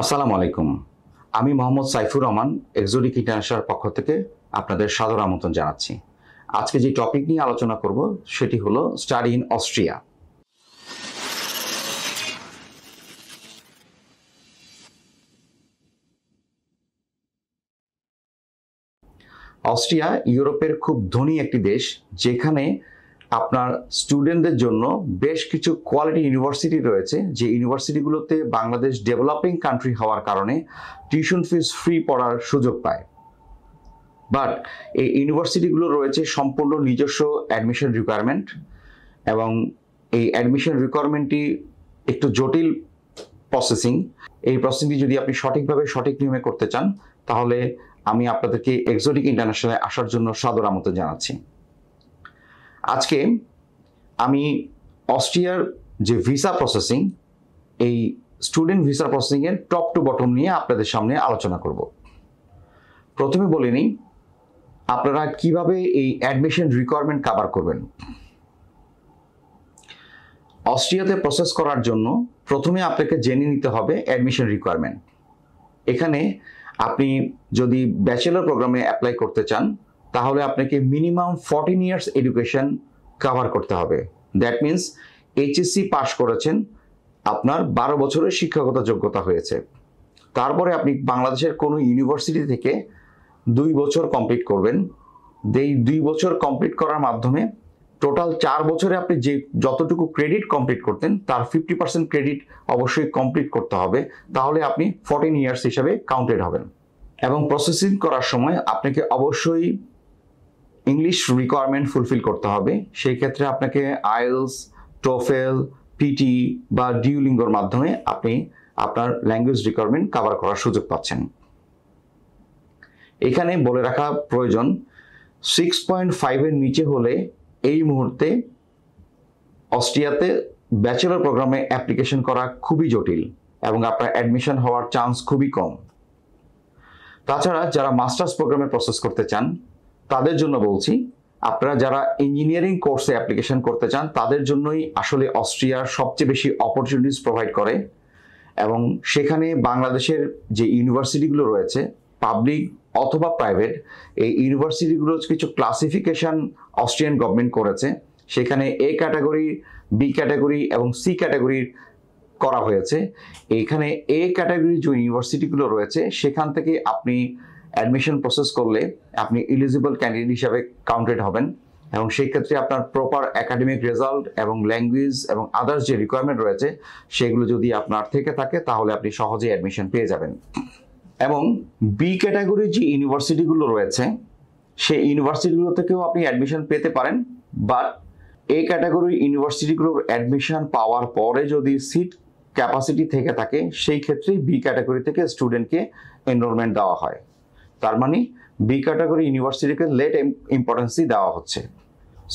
আসসালামু আলাইকুম। আমি মোহাম্মদ সাইফুর রহমান এক্সোটিক ইন্টারন্যাশনাল পক্ষ থেকে আপনাদের সাদর আমন্ত্রণ জানাচ্ছি। আজকে যে টপিক নিয়ে আলোচনা করব সেটি হলো স্টাডি ইন অস্ট্রিয়া। অস্ট্রিয়া ইউরোপের খুব ধনী একটি দেশ, যেখানে আপনার স্টুডেন্টদের জন্য বেশ কিছু কোয়ালিটি ইউনিভার্সিটি রয়েছে, যে ইউনিভার্সিটিগুলোতে বাংলাদেশ ডেভেলপিং কান্ট্রি হওয়ার কারণে টিউশন ফিস ফ্রি পড়ার সুযোগ পায়। বাট এই ইউনিভার্সিটিগুলো রয়েছে সম্পূর্ণ নিজস্ব অ্যাডমিশন রিকোয়ারমেন্ট, এবং এই অ্যাডমিশন রিকোয়ারমেন্টটি একটু জটিল প্রসেসিং। এই প্রসেসিংটি যদি আপনি সঠিকভাবে সঠিক নিয়মে করতে চান, তাহলে আমি আপনাদেরকে এক্সোটিক ইন্টারন্যাশনালে আসার জন্য সাদর আমন্ত্রণ জানাচ্ছি। আজকে আমি অস্ট্রিয়ার যে ভিসা প্রসেসিং, এই স্টুডেন্ট ভিসা প্রসেসিংয়ের টপ টু বটম নিয়ে আপনাদের সামনে আলোচনা করব। প্রথমে বলে নিই, আপনারা কিভাবে এই অ্যাডমিশন রিকোয়ারমেন্ট কভার করবেন। অস্ট্রিয়াতে প্রসেস করার জন্য প্রথমে আপনাকে জেনে নিতে হবে অ্যাডমিশন রিকোয়ারমেন্ট। এখানে আপনি যদি ব্যাচেলর প্রোগ্রামে অ্যাপ্লাই করতে চান, তাহলে আপনাকে মিনিমাম 14 ইয়ার্স এডুকেশন কভার করতে হবে। দ্যাট মিনস এইচএসসি পাস করেছেন, আপনার 12 বছরের শিক্ষাগত যোগ্যতা হয়েছে। তারপরে আপনি বাংলাদেশের কোনো ইউনিভার্সিটি থেকে 2 বছর কমপ্লিট করবেন। এই 2 বছর কমপ্লিট করার মাধ্যমে টোটাল 4 বছরে আপনি যতটুকু ক্রেডিট কমপ্লিট করতেন, তার 50% ক্রেডিট অবশ্যই কমপ্লিট করতে হবে, তাহলে আপনি 14 ইয়ার্স হিসাবে কাউন্টেড হবেন। এবং প্রসেসিং করার সময় আপনাকে অবশ্যই ইংলিশ রিকোয়ারমেন্ট ফুলফিল করতে হবে। সেই ক্ষেত্রে আপনাকে আইএলস, টোফেল, পিটি বা ডিউলিঙ্গোর মাধ্যমে আপনি আপনার ল্যাঙ্গুয়েজ রিকোয়ারমেন্ট কভার করার সুযোগ পাচ্ছেন। এখানে বলে রাখা প্রয়োজন, 6.5 এর নিচে হলে এই মুহূর্তে অস্ট্রিয়াতে ব্যাচেলর প্রোগ্রামে অ্যাপ্লিকেশন করা খুবই জটিল এবং আপনার অ্যাডমিশন হওয়ার চান্স খুবই কম। তাছাড়া যারা মাস্টার্স প্রোগ্রামে প্রসেস করতে চান, তাদের জন্য বলছি, আপনারা যারা ইঞ্জিনিয়ারিং কোর্সে অ্যাপ্লিকেশন করতে চান, তাদের জন্যই আসলে অস্ট্রিয়ার সবচেয়ে বেশি অপরচুনিটিস প্রোভাইড করে। এবং সেখানে বাংলাদেশের যে ইউনিভার্সিটিগুলো রয়েছে, পাবলিক অথবা প্রাইভেট, এই ইউনিভার্সিটিগুলোর কিছু ক্লাসিফিকেশন অস্ট্রিয়ান গভর্নমেন্ট করেছে। সেখানে এ ক্যাটাগরি, বি ক্যাটাগরি এবং সি ক্যাটাগরির করা হয়েছে। এইখানে এ ক্যাটাগরি যে ইউনিভার্সিটিগুলো রয়েছে, সেখান থেকে আপনি অ্যাডমিশন প্রসেস করলে আপনি এলিজিবল ক্যান্ডিডেট হিসাবে কাউন্টেড হবেন, এবং সেই ক্ষেত্রে আপনার প্রপার একাডেমিক রেজাল্ট এবং ল্যাঙ্গুয়েজ এবং আদার্স যে রিকোয়ারমেন্ট রয়েছে, সেগুলো যদি আপনার থেকে থাকে, তাহলে আপনি সহজেই অ্যাডমিশন পেয়ে যাবেন। এবং বি ক্যাটাগরির যে ইউনিভার্সিটিগুলো রয়েছে, সেই ইউনিভার্সিটিগুলো থেকেও আপনি অ্যাডমিশন পেতে পারেন। বাট এ ক্যাটাগরির ইউনিভার্সিটিগুলোর অ্যাডমিশন পাওয়ার পরে যদি সিট ক্যাপাসিটি থেকে থাকে, সেই ক্ষেত্রেই বি ক্যাটাগরি থেকে স্টুডেন্টকে এনরোলমেন্ট দেওয়া হয়। তার মানে বি ক্যাটাগরি ইউনিভার্সিটিকে লেট ইম্পর্টেন্সই দেওয়া হচ্ছে।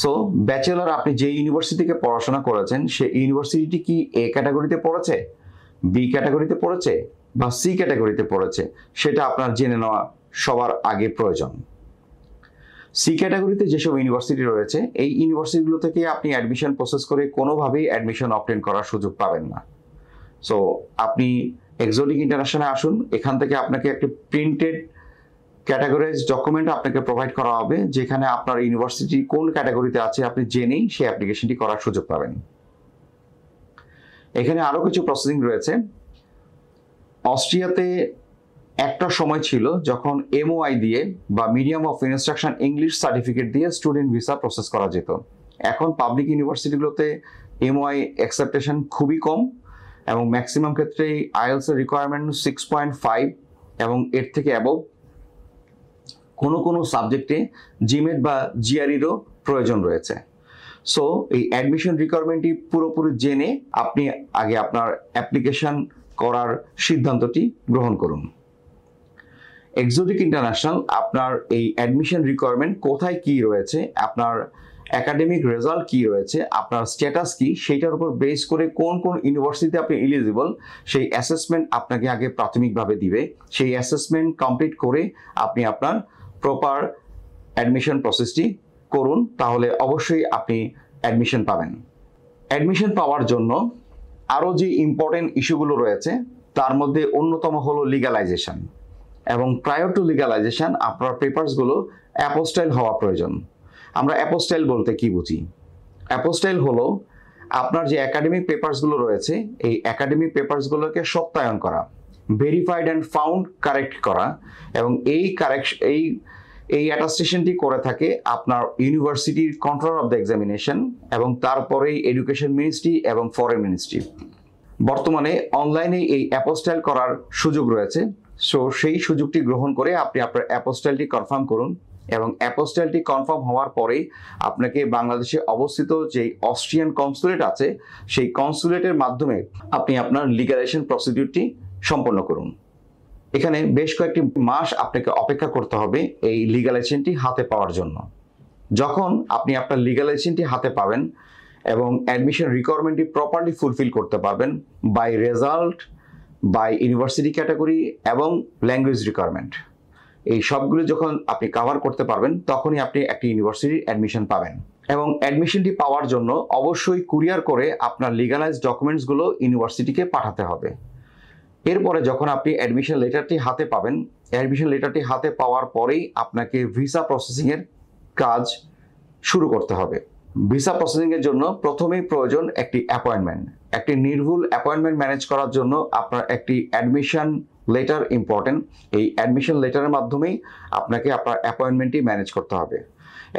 সো ব্যাচেলর আপনি যে ইউনিভার্সিটি থেকে পড়াশোনা করেছেন, সেই ইউনিভার্সিটি কি এ ক্যাটাগরিতে পড়েছে, বি ক্যাটাগরিতে পড়েছে বা সি ক্যাটাগরিতে পড়েছে, সেটা আপনার জেনে নেওয়া সবার আগে প্রয়োজন। সি ক্যাটাগরিতে যেসব ইউনিভার্সিটি রয়েছে, এই ইউনিভার্সিটিগুলো থেকে আপনি অ্যাডমিশন প্রসেস করে কোনোভাবেই অ্যাডমিশন অবটেন করার সুযোগ পাবেন না। সো আপনি এক্সোটিক ইন্টারন্যাশনালে আসুন, এখান থেকে আপনাকে একটি প্রিন্টেড ক্যাটাগরাইজ ডকুমেন্ট আপনাকে প্রোভাইড করা হবে, যেখানে আপনার ইউনিভার্সিটি কোন ক্যাটাগরিতে আছে আপনি জেনেই সেই অ্যাপ্লিকেশনটি করার সুযোগ পাবেন। এখানে আরো কিছু প্রসেসিং রয়েছে। অস্ট্রিয়াতে একটা সময় ছিল যখন এমওআই দিয়ে বা medium of instruction English certificate দিয়ে স্টুডেন্ট ভিসা প্রসেস করা যেত। এখন পাবলিক ইউনিভার্সিটিগুলোতে এমওআই অ্যাকসেপ্টেশন খুবই কম, এবং ম্যাক্সিমাম ক্ষেত্রেই আইএলস এর রিকোয়ারমেন্ট 6.5 এবং এর থেকে অ্যাবভ। কোনো সাবজেক্টে জিমেট বা জিআরইরও প্রয়োজন রয়েছে। সো এই অ্যাডমিশন রিকোয়ারমেন্টটি পুরোপুরি জেনে আপনি আগে আপনার অ্যাপ্লিকেশন করার সিদ্ধান্তটি গ্রহণ করুন। এক্সোটিক ইন্টারন্যাশনাল আপনার এই অ্যাডমিশন রিকোয়ারমেন্ট কোথায় কি রয়েছে, আপনার একাডেমিক রেজাল্ট কি রয়েছে, আপনার স্ট্যাটাস কি, সেইটার উপর বেস করে কোন কোন ইউনিভার্সিটিতে আপনি এলিজিবল, সেই অ্যাসেসমেন্ট আপনাকে আগে প্রাথমিকভাবে দিবে। সেই অ্যাসেসমেন্ট কমপ্লিট করে আপনি আপনার প্রপার অ্যাডমিশন প্রসেসটি করুন, তাহলে অবশ্যই আপনি অ্যাডমিশন পাবেন। অ্যাডমিশন পাওয়ার জন্য আরও যে ইম্পর্টেন্ট ইস্যুগুলো রয়েছে, তার মধ্যে অন্যতম হলো লিগ্যালাইজেশন। এবং প্রায়র টু লিগ্যালাইজেশন আপনার পেপারসগুলো অ্যাপোস্টাইল হওয়া প্রয়োজন। আমরা অ্যাপোস্টাইল বলতে কি বুঝি? অ্যাপোস্টাইল হলো আপনার যে একাডেমিক পেপারসগুলো রয়েছে, এই একাডেমিক পেপারসগুলোকে সত্যায়ন করা, ভেরিফাইড অ্যান্ড ফাউন্ড কারেক্ট করা, এবং এই অ্যাটাস্টেশনটি করে থাকে আপনার ইউনিভার্সিটির কন্ট্রোলার অফ দ্য এক্সামিনেশন এবং তারপরেই এডুকেশন মিনিস্ট্রি এবং ফরেন মিনিস্ট্রি। বর্তমানে অনলাইনে এই অ্যাপোস্টাইল করার সুযোগ রয়েছে। সো সেই সুযোগটি গ্রহণ করে আপনি আপনার অ্যাপোস্টাইলটি কনফার্ম করুন, এবং অ্যাপোস্টাইলটি কনফার্ম হওয়ার পরেই আপনাকে বাংলাদেশে অবস্থিত যে অস্ট্রিয়ান কনসুলেট আছে সেই কনসুলেটের মাধ্যমে আপনি আপনার লিগ্যালাইজেশন প্রসিডিউরটি সম্পন্ন করুন। এখানে বেশ কয়েকটি মাস আপনাকে অপেক্ষা করতে হবে এই লিগ্যালাইজেশনটি হাতে পাওয়ার জন্য। যখন আপনি আপনার লিগ্যালাইজেশনটি হাতে পাবেন এবং অ্যাডমিশন রিকোয়ারমেন্টটি প্রপারলি ফুলফিল করতে পারবেন by result, by university category এবং ল্যাঙ্গুয়েজ রিকোয়ারমেন্ট, এই সবগুলো যখন আপনি কভার করতে পারবেন তখনই আপনি একটি ইউনিভার্সিটির অ্যাডমিশন পাবেন। এবং অ্যাডমিশনটি পাওয়ার জন্য অবশ্যই কুরিয়ার করে আপনার লিগ্যালাইজ ডকুমেন্টসগুলো ইউনিভার্সিটিকে পাঠাতে হবে। এরপরে যখন আপনি অ্যাডমিশন লেটারটি হাতে পাবেন, অ্যাডমিশন লেটারটি হাতে পাওয়ার পরেই আপনাকে ভিসা প্রসেসিংয়ের কাজ শুরু করতে হবে। ভিসা প্রসেসিংয়ের জন্য প্রথমেই প্রয়োজন একটি অ্যাপয়েন্টমেন্ট। একটি নির্ভুল অ্যাপয়েন্টমেন্ট ম্যানেজ করার জন্য আপনার একটি অ্যাডমিশন লেটার ইম্পর্টেন্ট। এই অ্যাডমিশন লেটারের মাধ্যমেই আপনাকে আপনার অ্যাপয়েন্টমেন্টটি ম্যানেজ করতে হবে।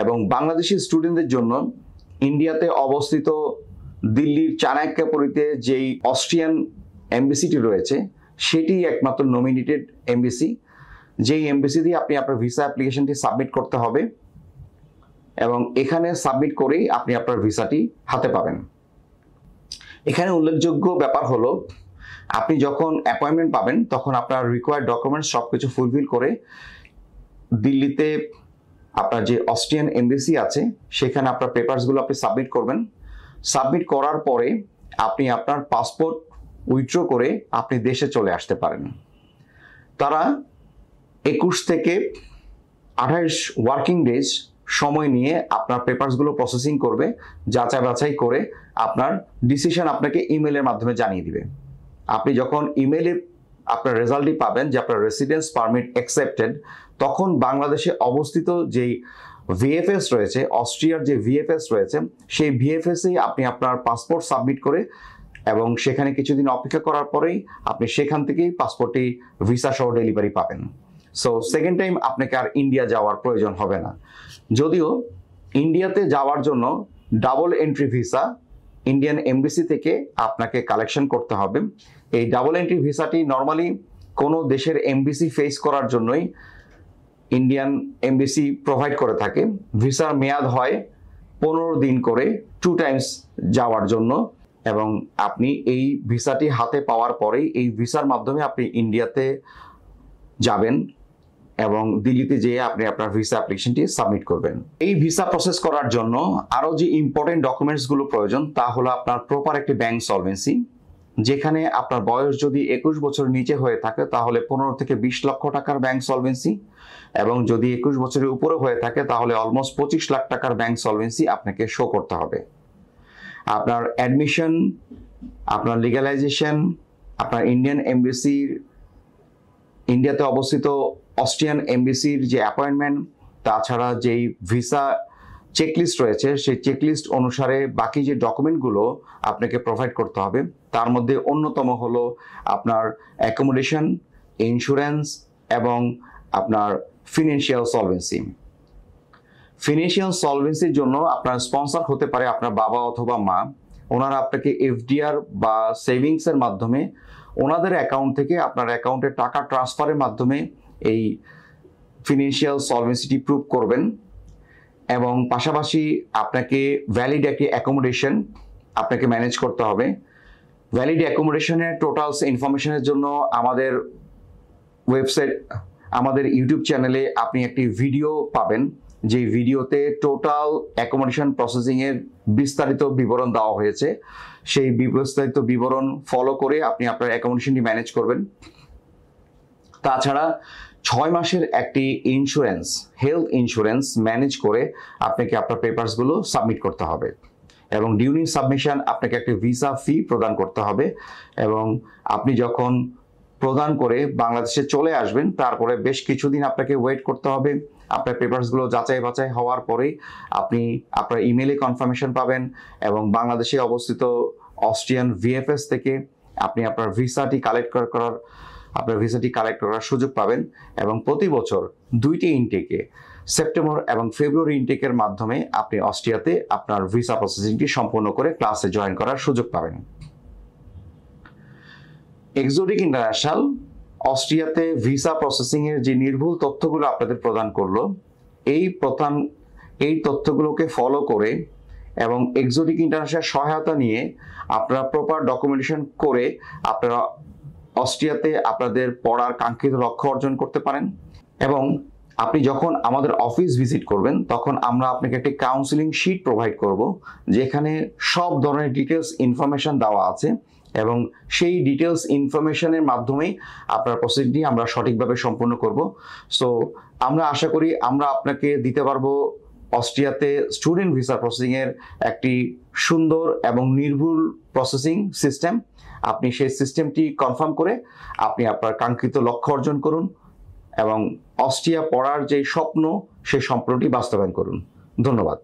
এবং বাংলাদেশি স্টুডেন্টদের জন্য ইন্ডিয়াতে অবস্থিত দিল্লির চাণক্যপুরীতে যেই অস্ট্রিয়ান এমবিসিটি রয়েছে সেটি একমাত্র নমিনেটেড এমবিসি, যেই এমবিসি দিয়ে আপনি আপনার ভিসা অ্যাপ্লিকেশনটি সাবমিট করতে হবে এবং এখানে সাবমিট করেই আপনি আপনার ভিসাটি হাতে পাবেন। এখানে উল্লেখযোগ্য ব্যাপার হলো আপনি যখন অ্যাপয়েন্টমেন্ট পাবেন তখন আপনার রিকোয়ার্ড ডকুমেন্টস সব কিছু ফুলফিল করে দিল্লিতে আপনার যে অস্ট্রিয়ান এমবিসি আছে সেখানে আপনার পেপারসগুলো আপনি সাবমিট করবেন। সাবমিট করার পরে আপনি আপনার পাসপোর্ট উইথড্র করে আপনি দেশে চলে আসতে পারেন। তারা 21 থেকে 28 ওয়ার্কিং ডেজ সময় নিয়ে আপনার পেপারসগুলো প্রসেসিং করবে, যাচাই বাছাই করে আপনার ডিসিশন আপনাকে ইমেলের মাধ্যমে জানিয়ে দিবে। আপনি যখন ইমেলে আপনার রেজাল্টটি পাবেন যে আপনার রেসিডেন্স পারমিট অ্যাকসেপ্টেড, তখন বাংলাদেশে অবস্থিত যেই ভিএফএস রয়েছে, অস্ট্রিয়ার যে ভিএফএস রয়েছে, সেই ভিএফএসেই আপনি আপনার পাসপোর্ট সাবমিট করে এবং সেখানে কিছুদিন অপেক্ষা করার পরেই আপনি সেখান থেকেই পাসপোর্টটি ভিসা সহ ডেলিভারি পাবেন। সো সেকেন্ড টাইম আপনাকে আর ইন্ডিয়া যাওয়ার প্রয়োজন হবে না। যদিও ইন্ডিয়াতে যাওয়ার জন্য double entry visa Indian MBC থেকে আপনাকে কালেকশন করতে হবে। এই ডাবল এন্ট্রি ভিসাটি নর্মালি কোনো দেশের এমবিসি ফেস করার জন্যই ইন্ডিয়ান এমবিসি প্রোভাইড করে থাকে। ভিসার মেয়াদ হয় 15 দিন করে 2 টাইমস যাওয়ার জন্য, এবং আপনি এই ভিসাটি হাতে পাওয়ার পরেই এই ভিসার মাধ্যমে আপনি ইন্ডিয়াতে যাবেন এবং দিল্লিতে যেয়ে আপনি আপনার ভিসা অ্যাপ্লিকেশনটি সাবমিট করবেন। এই ভিসা প্রসেস করার জন্য আরও যে ইম্পর্টেন্ট ডকুমেন্টসগুলো প্রয়োজন তা হলো আপনার প্রপার একটি ব্যাংক সলভেন্সি, যেখানে আপনার বয়স যদি 21 বছরের নিচে হয়ে থাকে তাহলে 15 থেকে 20 লক্ষ টাকার ব্যাংক সলভেন্সি, এবং যদি 21 বছরের উপরে হয়ে থাকে তাহলে অলমোস্ট 25 লাখ টাকার ব্যাংক সলভেন্সি আপনাকে শো করতে হবে। আপনার অ্যাডমিশন, আপনার লিগ্যালাইজেশন, আপনার ইন্ডিয়ান এমবিসির, ইন্ডিয়াতে অবস্থিত অস্ট্রিয়ান এমবিসির যে অ্যাপয়েন্টমেন্ট, তাছাড়া যেই ভিসা চেকলিস্ট রয়েছে সেই চেকলিস্ট অনুসারে বাকি যে ডকুমেন্টগুলো আপনাকে প্রোভাইড করতে হবে, তার মধ্যে অন্যতম হলো আপনার অ্যাকোমোডেশন, ইন্স্যুরেন্স এবং আপনার ফিনান্সিয়াল সলভেন্সি। ফিনান্সিয়াল সলভেন্সির জন্য আপনার স্পন্সর হতে পারে আপনার বাবা অথবা মা। ওনারা আপনাকে এফডিআর বা সেভিংসের মাধ্যমে ওনাদের অ্যাকাউন্ট থেকে আপনার অ্যাকাউন্টে টাকা ট্রান্সফারের মাধ্যমে এই ফিনান্সিয়াল সলভেন্সিটি প্রুভ করবেন। এবং পাশাপাশি আপনাকে ভ্যালিড একটি অ্যাকোমোডেশন আপনাকে ম্যানেজ করতে হবে। ভ্যালিড অ্যাকোমোডেশনের টোটালস ইনফরমেশনের জন্য আমাদের ওয়েবসাইট, আমাদের ইউটিউব চ্যানেলে আপনি একটি ভিডিও পাবেন, যে ভিডিওতে টোটাল অ্যাকোমোডেশন প্রসেসিংয়ের বিস্তারিত বিবরণ দেওয়া হয়েছে। সেই বিস্তারিত বিবরণ ফলো করে আপনি আপনার অ্যাকোমোডেশনটি ম্যানেজ করবেন। তাছাড়া 6 মাসের একটি ইন্স্যুরেন্স, হেলথ ইন্স্যুরেন্স ম্যানেজ করে আপনাকে আপনার পেপারসগুলো সাবমিট করতে হবে, এবং ডিউরিং সাবমিশন আপনাকে একটি ভিসা ফি প্রদান করতে হবে। এবং আপনি যখন প্রদান করে বাংলাদেশে চলে আসবেন, তারপরে বেশ কিছুদিন আপনাকে ওয়েট করতে হবে। আপনার পেপারসগুলো যাচাই বাছাই হওয়ার পরেই আপনি আপনার ইমেইলে কনফার্মেশন পাবেন এবং বাংলাদেশে অবস্থিত অস্ট্রিয়ান ভিএফএস থেকে আপনি আপনার ভিসাটি কালেক্ট করার সুযোগ পাবেন। এবং প্রতি বছর 2টি ইনটেকে, সেপ্টেম্বর এবং ফেব্রুয়ারি ইনটেকের মাধ্যমে আপনি অস্ট্রিয়াতে আপনার ভিসা প্রসেসিংটি সম্পূর্ণ করে ক্লাসে জয়েন করার সুযোগ পাবেন। এক্সোটিক ইন্টারন্যাশনাল অস্ট্রিয়াতে ভিসা প্রসেসিং এর যে নির্ভুল তথ্যগুলো আপনাদের প্রদান করলো, এই তথ্যগুলোকে ফলো করে এবং এক্সোটিক ইন্টারন্যাশনাল সহায়তা নিয়ে আপনারা প্রপার ডকুমেন্টেশন করে আপনারা অস্ট্রিয়াতে আপনাদের পড়ার কাঙ্ক্ষিত লক্ষ্য অর্জন করতে পারেন। এবং আপনি যখন আমাদের অফিস ভিজিট করবেন তখন আমরা আপনাকে একটি কাউন্সিলিং শিট প্রোভাইড করব, যেখানে সব ধরনের ডিটেলস ইনফরমেশন দেওয়া আছে এবং সেই ডিটেলস ইনফরমেশনের মাধ্যমেই আপনার প্রসেসটি আমরা সঠিকভাবে সম্পূর্ণ করব। সো আমরা আশা করি আমরা আপনাকে দিতে পারবো অস্ট্রিয়াতে স্টুডেন্ট ভিসা প্রসেসিং এর একটি সুন্দর এবং নির্ভুল প্রসেসিং সিস্টেম। আপনি সেই সিস্টেমটি কনফার্ম করে আপনি আপনার কাঙ্ক্ষিত লক্ষ্য অর্জন করুন এবং অস্ট্রিয়া পড়ার যে স্বপ্ন, সেই স্বপ্নটি বাস্তবায়ন করুন। ধন্যবাদ।